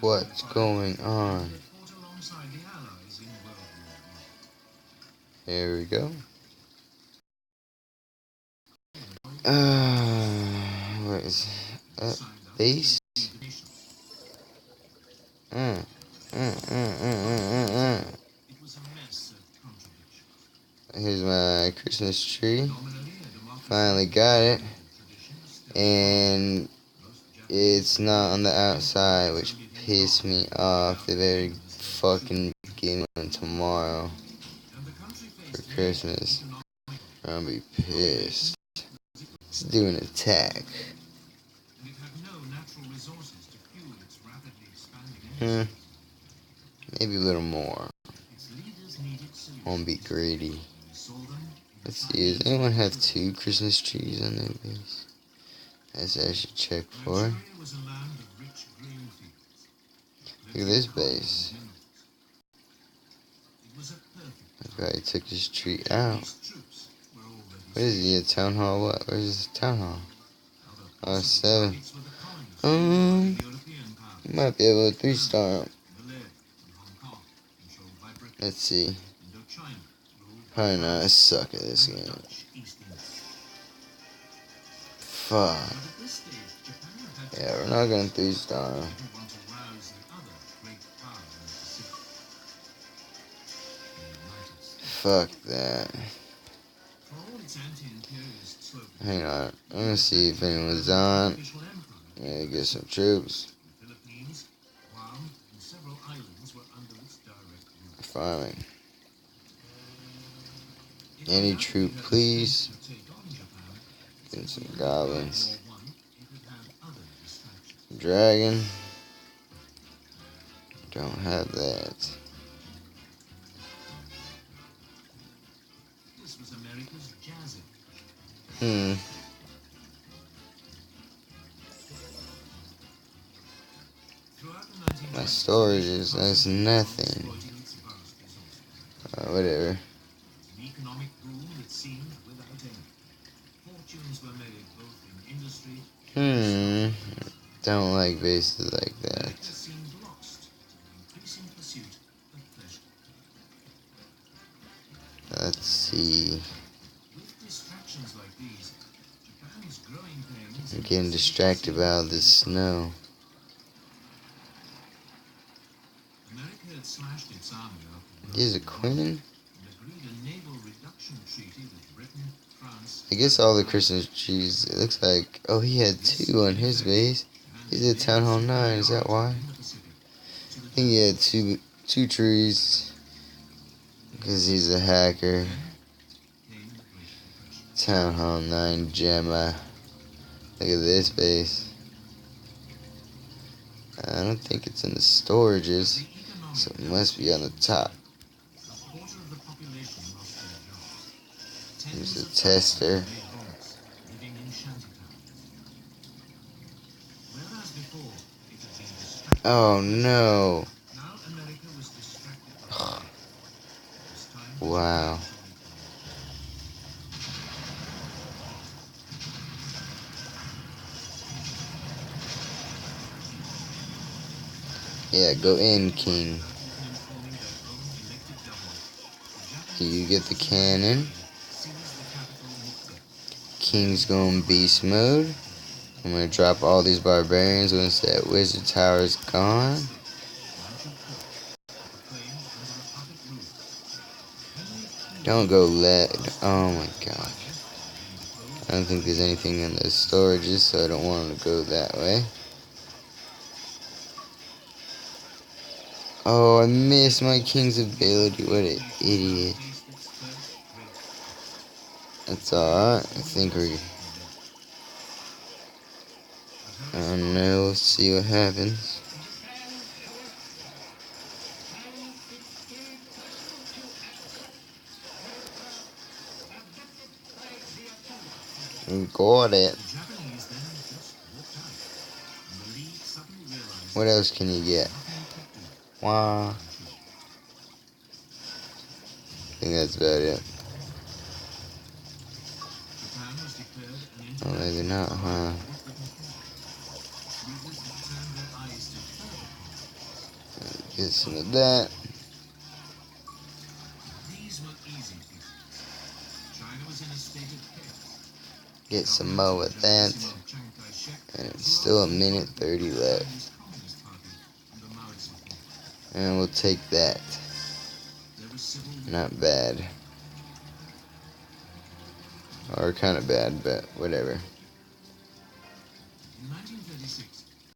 What's going on? Here we go. Where is base? Here's my Christmas tree. Finally got it. And it's not on the outside, which pissed me off the very fucking beginning of tomorrow for Christmas. I'm gonna be pissed. Let's do an attack. Maybe a little more. Won't be greedy. Let's see, does anyone have 2 Christmas trees on their base? That's what I should check for. Look at this base. That guy took his tree out. What is he, a town hall? What? Where's the town hall? Oh, 7. You might be able to 3-star him. Let's see. Probably not. I suck at this game. Fuck. Yeah, we're not gonna 3-star him. Fuck that. Hang on. I'm gonna see if anyone's on. Yeah, get some troops. Farming. Any troop, please. Get some goblins. Dragon. Don't have that. My storage that's nothing. Whatever. Don't like bases like that. Let's see. I'm getting distracted by all this snow. Here's a queen. I guess all the Christmas trees, it looks like, oh, he had 2 on his base. He's at Town Hall 9, is that why? I think he had two trees, because he's a hacker. Town Hall 9 Gemma. Look at this base. I don't think it's in the storages, so it must be on the top. Here's a tester. Oh no. Wow. Yeah, go in, King. You get the cannon. King's going beast mode. I'm gonna drop all these barbarians once that wizard tower is gone. Don't go left. Oh my god. I don't think there's anything in the storages, so I don't want them to go that way. Oh, I missed my king's ability. What an idiot. That's alright. I think we're... I don't know. Let's see what happens. Got it. What else can you get? Wow. I think that's about it. Oh, maybe not, huh? Get some of that. Get some more of that. And it's still a minute 30 left. And we'll take that. Not bad. Or kind of bad, but whatever.